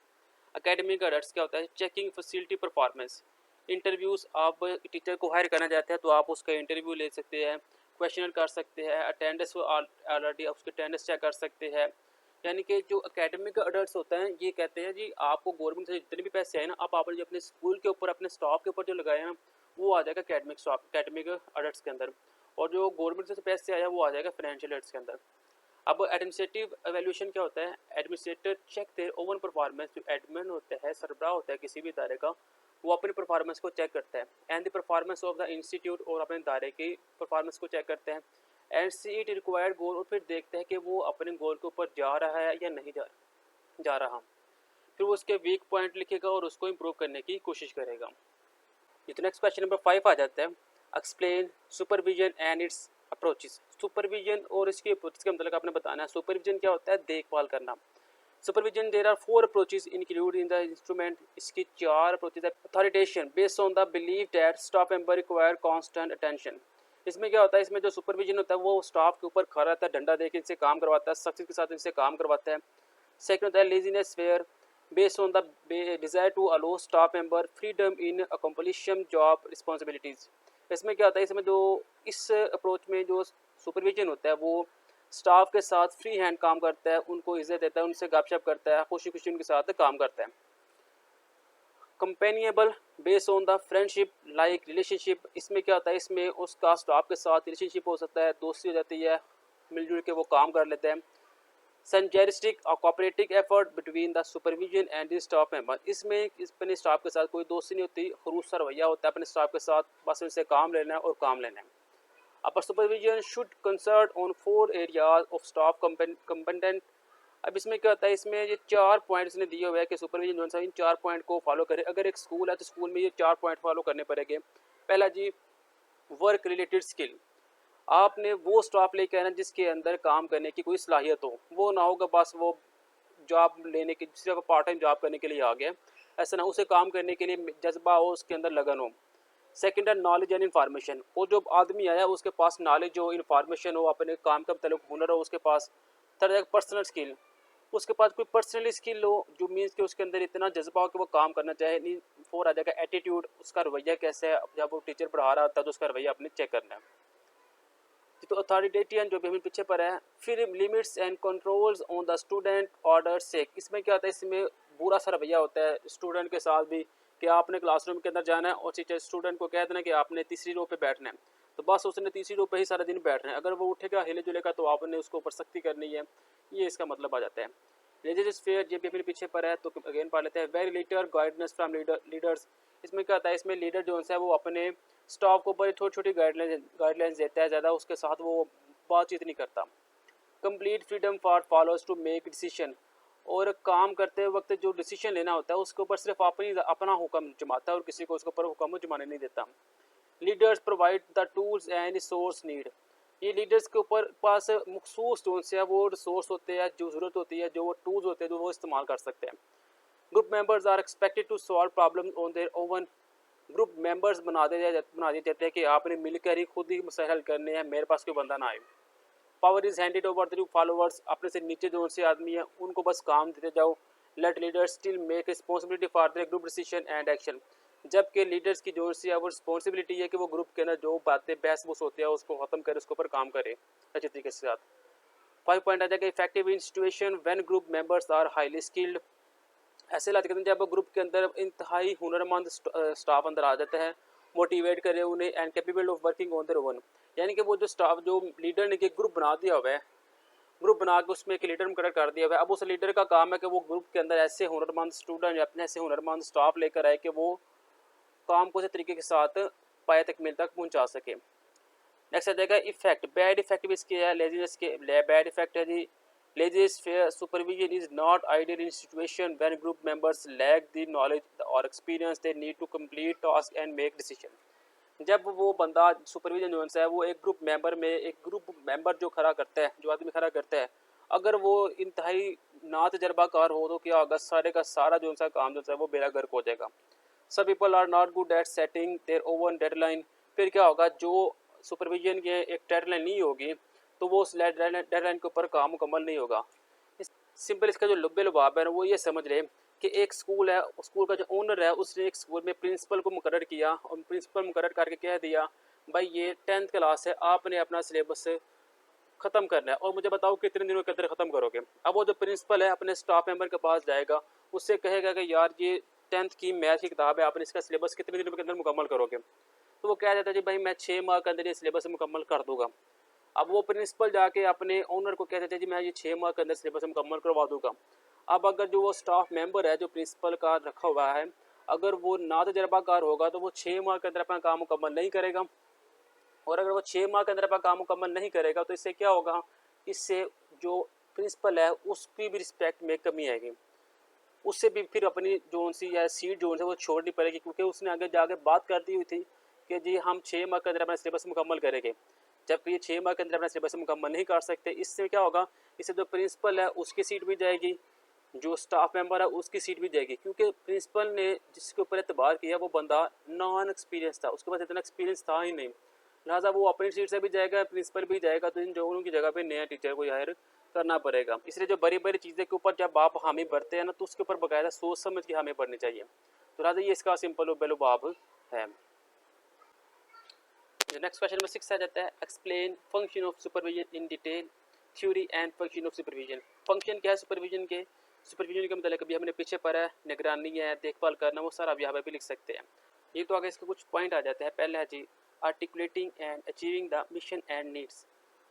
अकेडमिक ऑडिट्स क्या होता है, चेकिंग फैसिलिटी परफॉर्मेंस। इंटरव्यूज़, आप टीचर को हायर करना चाहते हैं तो आप उसका इंटरव्यू ले सकते हैं, क्वेश्चन कर सकते हैं, अटेंडेंस ऑलरेडी उसकी अटेंडेंस चेक कर सकते हैं। यानी कि जो एकेडमिक ऑडिट्स होता है ये कहते हैं जी आपको गवर्नमेंट से जितने भी पैसे आए ना, आप आपने जो अपने स्कूल के ऊपर अपने स्टाफ के ऊपर जो लगाए हैं वो आ जाएगा एकेडमिक ऑडिट्स के अंदर, और जो गवर्नमेंट से पैसे आया वो आ जाएगा फाइनेंशियल ऑडिट्स के अंदर। अब एडमिनिस्ट्रेटिव एवेल्यूशन क्या होता है, administrator check their own performance. जो एडमिन होता है, सरबराह होता है किसी भी दायरे का, वो अपनी परफॉर्मेंस को चेक करता है, and the performance of the institute, और अपने दायरे की परफॉर्मेंस को चेक करते हैं, एंड सी इट रिक्वायर्ड गोल, और फिर देखते हैं कि वो अपने गोल के ऊपर जा रहा है या नहीं जा रहा। फिर वो उसके वीक पॉइंट लिखेगा और उसको इम्प्रूव करने की कोशिश करेगा। ये तो नेक्स्ट क्वेश्चन नंबर 5 आ जाता है, explain supervision and it's approaches. Supervision और इसकी अप्रोच के मतलब आपने बताना है। सुपरविजन क्या होता है, देखभाल करना। Supervision there are 4 approaches include in the instrument, इसकी 4 अप्रोचेस है। Authoritarian based on the believe that staff member require constant attention. इसमें क्या होता है, इसमें जो सुपरविजन होता है वो स्टाफ के ऊपर खड़ा रहता है, डंडा देकर इनसे काम करवाता है, सख्ती के साथ इनसे काम करवाता है। सेकंड होता है laziness fair based on the desire to allow staff member freedom in accomplishing job responsibilities। इसमें क्या होता है, इसमें जो इस अप्रोच में जो सुपरविजन होता है वो स्टाफ के साथ फ्री हैंड काम करता है, उनको इज्जत देता है, उनसे गपशप करता है, खुशी खुशी उनके साथ काम करता है। Companionable based on the friendship like relationship, इसमें क्या होता है, इसमें उसका स्टाफ के साथ रिलेशनशिप हो सकता है, दोस्ती हो जाती है, मिलजुल के वो काम कर लेते हैं। सनजेरिस्टिक और cooperative effort between the supervision and the staff member, इसमें अपने स्टाफ के साथ कोई दोस्ती नहीं होती, खरूस रवैया होता है अपने स्टाफ के साथ, बस उनसे काम लेना है और काम लेना है। Upper supervision should concert on 4 areas of staff competent. अब इसमें क्या होता है, इसमें ये 4 पॉइंट्स ने दिए हुए हैं कि सुपरविजन जो है इन 4 पॉइंट को फॉलो करे। अगर एक स्कूल है तो स्कूल में ये 4 पॉइंट फॉलो करने पड़ेंगे। पहला जी, वर्क रिलेटेड स्किल, आपने वो स्टाफ लेके आना जिसके अंदर काम करने की कोई सलाहियत हो, वो ना होगा बस वो जॉब लेने के, सिर्फ पार्ट टाइम जॉब करने के लिए आ गया, ऐसा ना, उसे काम करने के लिए जज्बा हो, उसके अंदर लगन हो। सेकेंड है नॉलेज एंड इन्फॉर्मेशन, वो जो आदमी आया उसके पास नॉलेज हो, इन्फॉर्मेशन हो, अपने काम का मतलब हुनर हो उसके पास। थर्ड है पर्सनल स्किल, उसके पास कोई पर्सनल स्किल हो जो मीन्स कि उसके अंदर इतना जज्बा हो कि वो काम करना चाहे। नहीं, फोर आ जाएगा एटीट्यूड, उसका रवैया कैसा है, जब वो टीचर पढ़ा रहा होता है तो उसका रवैया अपने चेक करना है। तो अथॉरिटेरियन जो भी हमें पीछे पर है। फिर limits and controls on the student order sake, इसमें क्या होता है, इसमें बुरा सा रवैया होता है स्टूडेंट के साथ भी, कि आपने क्लासरूम के अंदर जाना है और टीचर स्टूडेंट को कह देना कि आपने तीसरी रो पे बैठना है, तो बस उसने तीसरी रो पे ही सारा दिन बैठना है, अगर वो उठेगा हिले जुलेगा तो आपने उसको ऊपर सख्ती करनी है, ये इसका मतलब आ जाता है। रिलीजियस फेयर ये भी फिर पीछे पर है, तो अगेन पढ़ लेते हैं। Very litre guidance from leaders, इसमें क्या होता है, इसमें लीडर जो है वो अपने स्टाफ को ऊपर छोटी छोटी गाइडलाइंस देता है, ज़्यादा उसके साथ वो बातचीत नहीं करता। Complete freedom for followers to make decision, और काम करते वक्त जो डिसीजन लेना होता है उसके ऊपर सिर्फ अपना हुक्म जमाता है और किसी को उसके ऊपर हुक्म जमाने नहीं देता। Leaders provide the tools and resource need, ये लीडर्स के ऊपर पास मखसूस जो है वो रिसोर्स होते हैं, जो ज़रूरत होती है, जो वो टूल्स होते हैं जो वो इस्तेमाल कर सकते हैं। Group members are expected to solve problem on their own, group members बना दिए जाते हैं कि आपने मिलकर ही खुद ही मसले हल करने हैं, मेरे पास कोई बंदा ना आए। Power is handed over through followers, अपने से नीचे जो से आदमी है उनको बस काम देते जाओ। Let leaders still make responsibility for their group decision and action, जबकि लीडर्स की जो सी है वो रिस्पॉन्सिबिलिटी है कि वो ग्रुप के अंदर जो बातें बहस बूस होती है उसको खत्म करे, उसके ऊपर काम करे अच्छे तरीके से साथ। 5 पॉइंट आ जाएगा effective in situation when group members are highly skilled. ऐसे हालात कहते हैं जब ग्रुप के अंदर इंतहाई हुनरमंद स्टाफ अंदर आ जाता है, मोटिवेट करे उन्हें and capable of working on their own. यानी कि वो जो स्टाफ जो लीडर ने कि ग्रुप बना दिया हुआ है, ग्रुप बना के उसमें एक लीडर मुकर्रर कर दिया हुआ है, अब उस लीडर का काम है कि वो ग्रुप के अंदर ऐसे हुनरमंद स्टूडेंट या अपने ऐसे हुनरमंद स्टाफ लेकर आए कि वो काम को अच्छे तरीके के साथ पाए तकमील तक पहुंचा सके। नेक्स्ट आ जाएगा इफेक्ट, बैड इफेक्ट भी इसके है लेजीनेस के बैड इफेक्ट है जी। Laissez-faire supervision is not ideal in situation when group members lack the knowledge और experience they need to complete task and make decision. जब वो बंदा सुपरविजन जो है वो एक ग्रुप मेंबर जो खड़ा करता है, जो आदमी खड़ा करता है, अगर वो इंतहाई ना तजर्बाकार हो तो क्या होगा, सारे का सारा जो सा काम जो है वो बेड़ा गर्क हो जाएगा। सब people are not good at setting their own deadline, फिर क्या होगा, जो सुपरविजन की एक डेडलाइन नहीं होगी तो वो उस डेडलाइन के ऊपर काम मुकम्मल नहीं होगा। सिंपल इसका जो लुब्बे लुबाब है वो ये समझ रहे कि एक स्कूल है, स्कूल का जो ओनर है उसने एक स्कूल में प्रिंसिपल को मुकर्रर किया और प्रिंसिपल मुकर्रर करके कह दिया भाई ये 10th क्लास है, आपने अपना सिलेबस ख़त्म करना है और मुझे बताओ कितने दिनों के अंदर ख़त्म करोगे। अब वो जो प्रिंसिपल है अपने स्टाफ मेंबर के पास जाएगा, उससे कहेगा कि यार ये 10th की मैथ की किताब है, आपने इसका सिलेबस कितने दिनों के अंदर मुकम्मल करोगे। तो वो कह देता है जी भाई मैं 6 माह के अंदर ये सिलेबस मुकम्मल कर दूंगा। अब वो प्रिंसिपल जाके अपने ओनर को कह देते हैं जी मैं ये 6 माह के अंदर सिलेबस मुकम्मल करवा दूंगा। अब अगर जो वो स्टाफ मेंबर है जो प्रिंसिपल का रखा हुआ है, अगर वो ना तजर्बाकार होगा तो वो 6 माह के अंदर अपना काम मुकम्मल नहीं करेगा, और अगर वो 6 माह के अंदर अपना काम मुकम्मल नहीं करेगा तो इससे क्या होगा, इससे जो प्रिंसिपल है उसकी भी रिस्पेक्ट में कमी आएगी, उससे भी फिर अपनी जोन सी या सीट जोन से वो छोड़नी पड़ेगी, क्योंकि उसने आगे जाके बात कर दी हुई थी कि जी हम 6 माह के अंदर अपना सिलेबस मुकम्मल करेंगे, जबकि ये 6 माह के अंदर अपना सिलेबस मुकम्मल नहीं कर सकते। इससे क्या होगा, इससे जो प्रिंसिपल है उसकी सीट भी जाएगी, जो स्टाफ मेंबर है उसकी सीट भी जाएगी, क्योंकि प्रिंसिपल ने जिसके ऊपर एतबार किया वो बंदा नॉन एक्सपीरियंस था, उसके पास इतना एक्सपीरियंस था ही नहीं, लिहाजा वो अपनी सीट से भी जाएगा, प्रिंसिपल भी जाएगा, तो इन दोनों की जगह पे नया टीचर को हायर करना पड़ेगा। इसलिए जो बड़ी बड़ी चीज़ें के ऊपर जब आप हामी भरते हैं ना तो उसके ऊपर बाकायदा सोच समझ के हामी भरनी चाहिए। तो लिहाजा ये इसका सिंपल बेलुबाब है। नेक्स्ट क्वेश्चन में 6 आ जाता है, explain function of supervision in detail, theory and function of supervision. Function क्या है सुपरविजन के, सुपरविजन के मतलब कभी हमने पीछे पढ़ा है, निगरानी है, देखभाल करना, वो सारा अब यहाँ पर भी लिख सकते हैं। ये तो आगे इसके कुछ पॉइंट आ जाते हैं। पहला है जी articulating and achieving the mission and needs,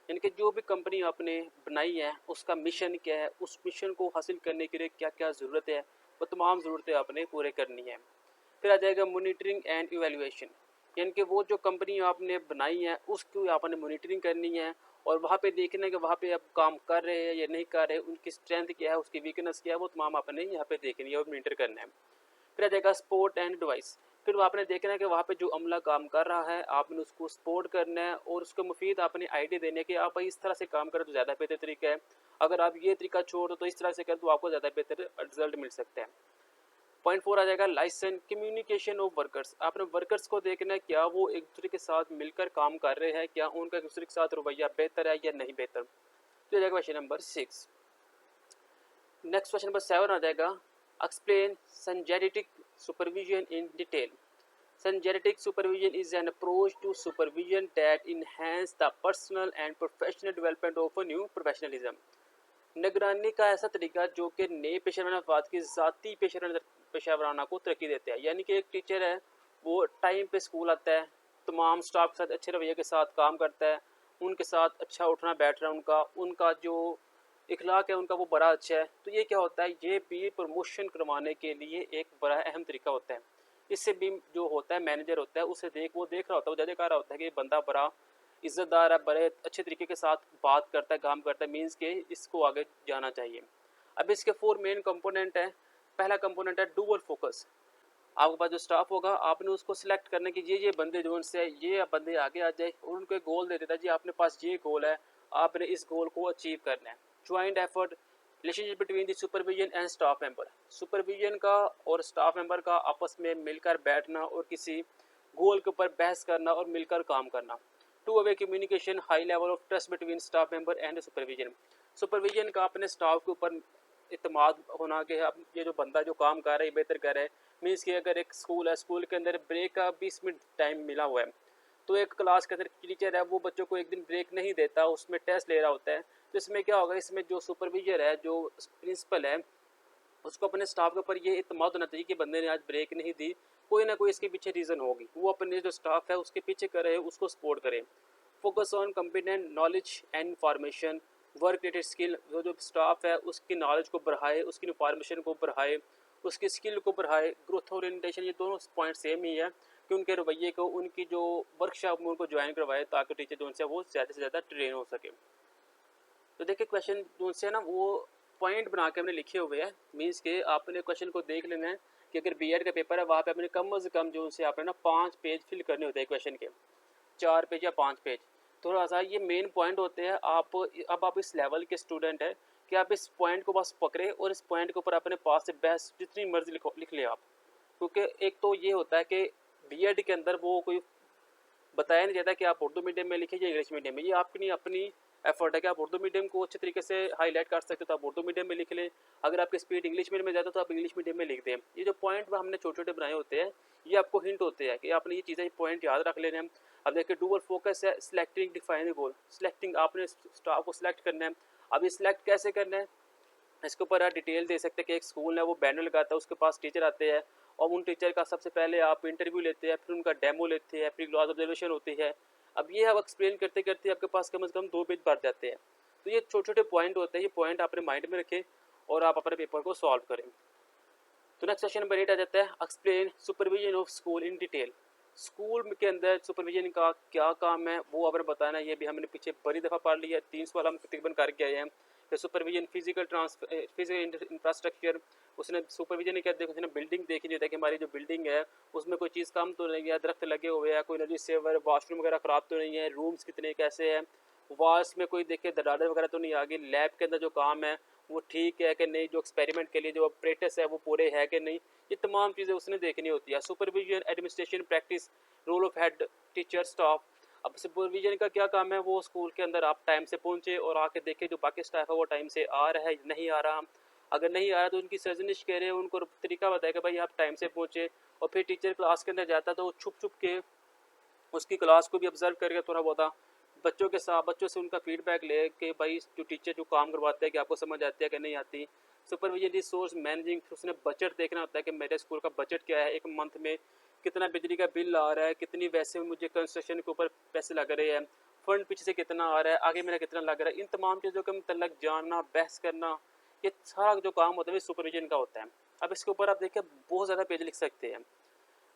यानी कि जो भी कंपनी आपने बनाई है उसका मिशन क्या है, उस मिशन को हासिल करने के लिए क्या क्या ज़रूरत है, वो तमाम ज़रूरतें आपने पूरे करनी है। फिर आ जाएगा मॉनिटरिंग एंड इवैल्यूएशन, यानी कि वो जो कंपनी आपने बनाई है उसकी आपने मॉनिटरिंग करनी है और वहाँ पे देखना है कि वहाँ पे आप काम कर रहे हैं या नहीं कर रहे, उनकी स्ट्रेंथ क्या है, उसकी वीकनेस क्या है, वो तमाम आपने यहाँ पे देखनी है और मॉनिटर करना है। फिर आ जाएगा सपोर्ट एंड एडवाइस, फिर वो आपने देखना है कि वहाँ पे जो अमला काम कर रहा है आपने उसको सपोर्ट करना है और उसको मुफीद आपने आइडिया देने कि आप भाई इस तरह से काम करें तो ज़्यादा बेहतर तरीका है, अगर आप ये तरीका छोड़ दो तो इस तरह से करें तो आपको ज़्यादा बेहतर रिजल्ट मिल सकता है। पॉइंट 4 आ जाएगा लाइसेंस कम्युनिकेशन ऑफ वर्कर्स, आपने वर्कर्स को देखना है क्या वो एक दूसरे के साथ मिलकर काम कर रहे हैं, क्या उनका एक दूसरे के साथ रवैया बेहतर है या नहीं बेहतर। तो जाएगा question number 6। Next question number 7 आ जाएगा, explain synergetic supervision in detail. Synergetic supervision is an approach to supervision that enhance the personal and professional development of a new professionalism. निगरानी का ऐसा तरीका जो कि नए पेशेवराना अफराद की ज़ाती पेशेवराना को तरक्की देते हैं, यानी कि एक टीचर है वो टाइम पे स्कूल आता है, तमाम स्टाफ के साथ अच्छे रवैये के साथ काम करता है, उनके साथ अच्छा उठना बैठना, उनका जो इखलाक है उनका वो बड़ा अच्छा है, तो ये क्या होता है, ये भी प्रमोशन करवाने के लिए एक बड़ा अहम तरीका होता है। इससे भी जो होता है मैनेजर होता है उसे वो देख रहा होता है, वो जज कर रहा होता है कि बंदा बड़ा इज़्ज़तदार है, बड़े अच्छे तरीके के साथ बात करता है, काम करता है, मीन्स के इसको आगे जाना चाहिए। अब इसके 4 मेन कंपोनेंट हैं। पहला कंपोनेंट है डूअल फोकस, आपके पास जो स्टाफ होगा आपने उसको सिलेक्ट करने की ये बंदे जो उनसे ये बंदे आगे आ जाए और उनको एक गोल दे देता है जी आपने पास ये गोल है, आपने इस गोल को अचीव करना है। Joint effort, relationship between the supervision and staff member, supervision का और स्टाफ मेंबर का आपस में मिलकर बैठना और किसी गोल के ऊपर बहस करना और मिलकर काम करना। Two way communication, high level of trust between staff member and supervision, supervision का अपने स्टाफ के ऊपर इतमाद होना कि अब ये जो बंदा जो काम कर रहा है बेहतर कर रहा है। मीन्स कि अगर एक स्कूल है, स्कूल के अंदर ब्रेक का 20 मिनट टाइम मिला हुआ है, तो एक क्लास के अंदर टीचर है वो बच्चों को एक दिन ब्रेक नहीं देता, उसमें टेस्ट ले रहा होता है, तो इसमें क्या होगा, इसमें जो सुपरविजर है, जो प्रिंसिपल है, उसको अपने स्टाफ के ऊपर ये इत्मीनान होना चाहिए कि बंदे ने आज ब्रेक नहीं दी, कोई ना कोई इसके पीछे रीज़न होगी, वो अपने जो स्टाफ है उसके पीछे करे, उसको सपोर्ट करे। Focus on competent knowledge and information, work related skill, जो स्टाफ है उसकी नॉलेज को बढ़ाए, उसकी इंफॉर्मेशन को बढ़ाए, उसकी स्किल को बढ़ाए। ग्रोथ ओरिएंटेशन, ये दोनों पॉइंट सेम ही है कि उनके रवैये को, उनकी जो वर्कशॉप में उनको ज्वाइन करवाए ताकि टीचर जो उनसे वो ज़्यादा से ज़्यादा ट्रेन हो सके। तो देखिए क्वेश्चन जो उनसे ना वो पॉइंट बना के हमने लिखे हुए हैं। मीन्स के आपने क्वेश्चन को देख लेना है कि अगर बीएड का पेपर है वहाँ पे आपने कम से कम जो उनसे आपने ना 5 पेज फिल करने होते हैं क्वेश्चन के, 4 पेज या 5 पेज। थोड़ा सा ये मेन पॉइंट होते हैं। अब आप इस लेवल के स्टूडेंट हैं कि आप इस पॉइंट को बस पकड़े और इस पॉइंट के ऊपर अपने पास से बहस जितनी मर्जी लिख ले आप। क्योंकि एक तो ये होता है कि बीएड के अंदर वो कोई बताया नहीं जाता कि आप उर्दू मीडियम में लिखिए या इंग्लिश मीडियम में, ये आपकी अपनी एफर्ट है कि आप उर्दू मीडियम को अच्छे तरीके से हाईलाइट कर सकते हो तो आप उर्दू मीडियम में लिख लें, अगर आपकी स्पीड इंग्लिश मीडियम में ज़्यादा तो आप इंग्लिश मीडियम में लिख दें। ये जो पॉइंट हमने छोटे छोटे बनाए होते हैं ये आपको हिंट होते हैं कि आपने ये चीज़ें पॉइंट याद रख लेने हैं। अब देखिए डुअल फोकस है, सिलेक्टिंग डिफाइन गोल, सिलेक्टिंग आपने स्टाफ को सिलेक्ट करना है। अब ये सिलेक्ट कैसे करना है, इसके ऊपर आप डिटेल दे सकते हैं कि एक स्कूल है वो बैनर लगाता है, उसके पास टीचर आते हैं और उन टीचर का सबसे पहले आप इंटरव्यू लेते हैं, फिर उनका डेमो लेते हैं, फिर क्लास ऑब्जर्वेशन होती है। अब ये आप एक्सप्लेन करते करते आपके पास कम से कम 2 पेज भर जाते हैं। तो ये छोटे छोटे पॉइंट होते हैं, ये पॉइंट अपने माइंड में रखें और आप अपने पेपर को सॉल्व करें। तो नेक्स्ट क्वेश्चन नंबर 8 आ जाता है, explain supervision of school in detail, school के अंदर सुपरविजन का क्या काम है वो आपने बताना है। ये भी हमने पीछे बड़ी दफ़ा पढ़ लिया है, 3 सवाल हम तकरीबन करके आए हैं कि सुपरविजन फिजिकल इंफ्रास्ट्रक्चर, उसने सुपरविजन ने क्या देखा, उसने बिल्डिंग देखी नहीं था कि हमारी जो बिल्डिंग है उसमें कोई चीज़ कम तो नहीं है, दरख्त लगे हुए हैं, कोई नदी सेवर, वॉशरूम वगैरह ख़राब तो नहीं है, रूम्स कितने कैसे हैं, वॉल्स में कोई देखे दरारें वगैरह तो नहीं आ गई, लैब के अंदर जो काम है वो ठीक है कि नहीं, जो एक्सपेरिमेंट के लिए जो ऑपरेटर्स है वो पूरे है कि नहीं, ये तमाम चीज़ें उसने देखनी होती है। Supervision, administration, practice, role of head teacher staff. अब सुपरविजन का क्या काम है, वो स्कूल के अंदर आप टाइम से पहुँचे और आके देखें जो बाकी स्टाफ है वो टाइम से आ रहा है नहीं आ रहा, अगर नहीं आ रहा तो उनकी सर्जनिश कह रहे हैं, उनको तरीका बताया कि भाई आप टाइम से पहुँचे। और फिर टीचर क्लास के अंदर जाता तो छुप छुप के उसकी क्लास को भी ऑब्जर्व करके थोड़ा बहुत बच्चों के साथ, बच्चों से उनका फीडबैक ले कि भाई जो टीचर जो काम करवाते हैं कि आपको समझ आती है कि नहीं आती। सुपरविजन रिसोर्स मैनेजिंग, उसने बजट देखना होता है कि मेरे स्कूल का बजट क्या है, एक मंथ में कितना बिजली का बिल आ रहा है, कितनी वैसे मुझे कंस्ट्रक्शन के ऊपर पैसे लग रहे हैं, फंड पीछे से कितना आ रहा है, आगे मेरा कितना लग रहा है, इन तमाम चीज़ों के मतलब जानना, बहस करना, ये सारा जो काम होता है सुपरविजन का होता है। अब इसके ऊपर आप देखिए बहुत ज़्यादा पेज लिख सकते हैं।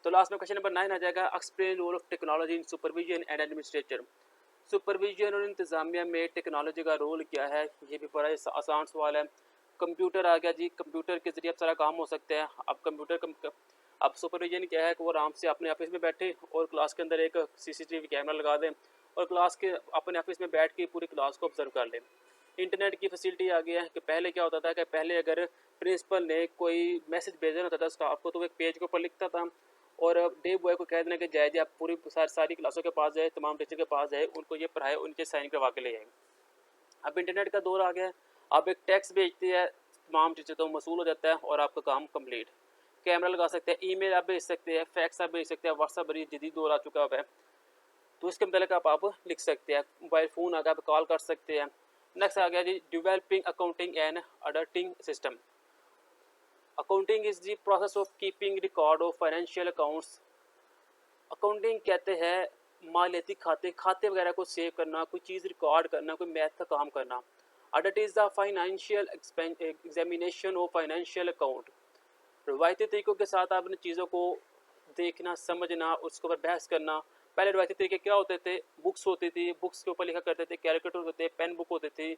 तो लास्ट में क्वेश्चन नंबर 9 आ जाएगा, explain role of technology in supervision and administrator, supervision और इंतज़ामिया में टेक्नोलॉजी का रोल क्या है। ये भी बड़ा आसान सवाल है। कंप्यूटर आ गया जी, कंप्यूटर के ज़रिए अब सारा काम हो सकता है। अब अब सुपरविजन क्या है कि वो आराम से अपने ऑफिस में बैठे और क्लास के अंदर एक सीसीटीवी कैमरा लगा दें और क्लास के अपने ऑफिस में बैठ के पूरी क्लास को ऑब्जर्व कर लें। इंटरनेट की फैसिलिटी आ गई है कि पहले क्या होता था कि पहले अगर प्रिंसिपल ने कोई मैसेज भेजना होता था स्टाफ को तो वो एक पेज के ऊपर लिखता था और डे बॉय को कह देना कि जाए आप पूरी सारी क्लासों के पास जाए, तमाम टीचर के पास जाए, उनको ये पढ़ाए, उनके साइन करवा के ले आए। अब इंटरनेट का दौर आ गया है, आप एक टेक्स्ट भेजते हैं, तमाम टीचर तो मसूल हो जाता है और आपका काम कंप्लीट। कैमरा लगा सकते हैं, ईमेल आप भेज सकते हैं, फैक्स आप भेज सकते हैं, व्हाट्सएप बड़ी जदीद दौर आ चुका है तो इसके मतलब आप लिख सकते हैं, मोबाइल फ़ोन आ गया, आप कॉल कर सकते हैं। नेक्स्ट आ गया जी, developing accounting and auditing system. Accounting is the process of keeping record of financial accounts. Accounting कहते हैं मालियाती खाते, खाते वगैरह को सेव करना, कोई चीज़ रिकॉर्ड करना, कोई मैथ का काम करना। Audit is the financial examination of financial account. रवायती तरीक़ों के साथ आपने चीज़ों को देखना, समझना, उसके ऊपर बहस करना। पहले रवायती तरीके क्या होते थे, बुक्स होती थी, बुक्स के ऊपर लिखा करते थे, कैलकुलेटर होते थे, पेन बुक होते थे,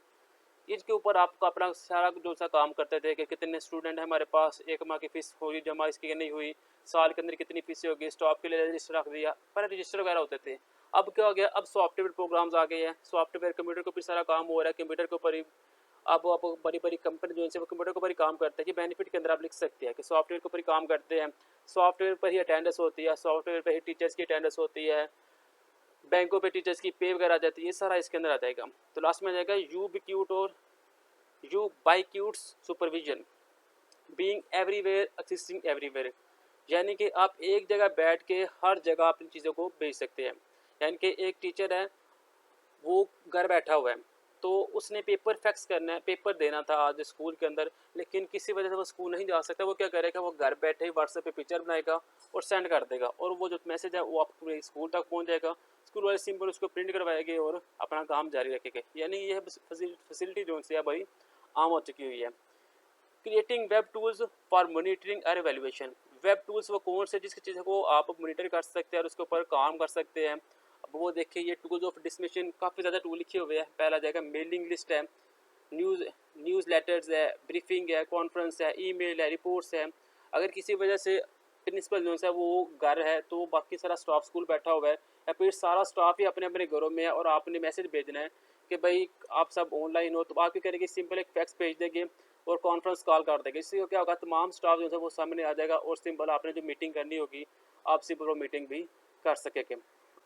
इसके ऊपर आपका अपना सारा जो सा काम करते थे कि कितने स्टूडेंट हैं हमारे पास, एक माह की फ़ीस हुई जमा, इसकी नहीं हुई, साल के अंदर कितनी फ़ीसें होगी, स्टॉप के लिए रजिस्टर रख दिया, पहले रजिस्टर वगैरह होते थे। अब क्या हो गया, अब सॉफ्टवेयर प्रोग्राम्स आ गए हैं, सॉफ्टवेयर कंप्यूटर के ऊपर सारा काम हो रहा है, कंप्यूटर के ऊपर ही अब आप बड़ी बड़ी कंपनी जो है वो कंप्यूटर के ऊपर ही काम करते हैं कि बेनिफिट के अंदर आप लिख सकते हैं कि सॉफ्टवेयर के ऊपर ही काम करते हैं, सॉफ्टवेयर पर ही अटेंडेंस होती है, सॉफ्टवेयर पर ही टीचर्स की अटेंडेंस होती है, बैंकों पे टीचर्स की पे वगैरह आ जाती है, ये सारा इसके अंदर आ जाएगा। तो लास्ट में आ जाएगा यूबिक्यूट और ubiquitous supervision being everywhere assisting everywhere, यानी कि आप एक जगह बैठ के हर जगह अपनी चीज़ों को भेज सकते हैं। यानी कि एक टीचर है, वो घर बैठा हुआ है, तो उसने पेपर फैक्स करना है, पेपर देना था आज स्कूल के अंदर, लेकिन किसी वजह से वो स्कूल नहीं जा सकता। वो क्या करेगा, वो घर बैठे ही व्हाट्सएप पे पिक्चर बनाएगा और सेंड कर देगा, और वो जो मैसेज है वो आपके स्कूल तक पहुंच जाएगा। स्कूल वाले सिंपल उसको प्रिंट करवाएंगे और अपना काम जारी रखेंगे। यानी यह फैसिलिटी जो है भाई आम हो चुकी हुई है। Creating web tools for monitoring और एवेल्युएशन, वेब टूल्स वो कौन से जिसकी चीज़ों को आप मॉनिटर कर सकते हैं और उसके ऊपर काम कर सकते हैं। अब वो देखिए, ये टूल्स ऑफ डिस्कशन काफ़ी ज़्यादा टूल लिखे हुए हैं। पहला जाएगा मेलिंग लिस्ट है, न्यूज़ लेटर्स है, ब्रीफिंग है, कॉन्फ्रेंस है, ईमेल है, रिपोर्ट्स है। अगर किसी वजह से प्रिंसिपल जो है वो घर है, तो बाकी सारा स्टाफ स्कूल बैठा हुआ है, या फिर सारा स्टाफ ही अपने अपने घरों में है और आपने मैसेज भेजना है कि भाई आप सब ऑनलाइन हो, तो आप क्या करेंगे, सिंपल एक फैक्स भेज देंगे और कॉन्फ्रेंस कॉल कर देंगे। इससे क्या होगा, तमाम स्टाफ जो है वो सामने आ जाएगा और सिंपल आपने जो मीटिंग करनी होगी आप सिंपल वो मीटिंग भी कर सकेंगे।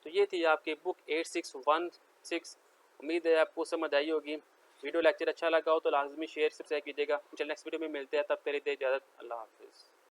तो ये थी आपकी बुक 8616। उम्मीद है आपको समझ आई होगी। वीडियो लेक्चर अच्छा लगा हो तो लाजमी शेयर सब्सक्राइब कीजिएगा। चल नेक्स्ट वीडियो में मिलते हैं, तब तेरी दे इजाज़त। अल्लाह हाफिज़।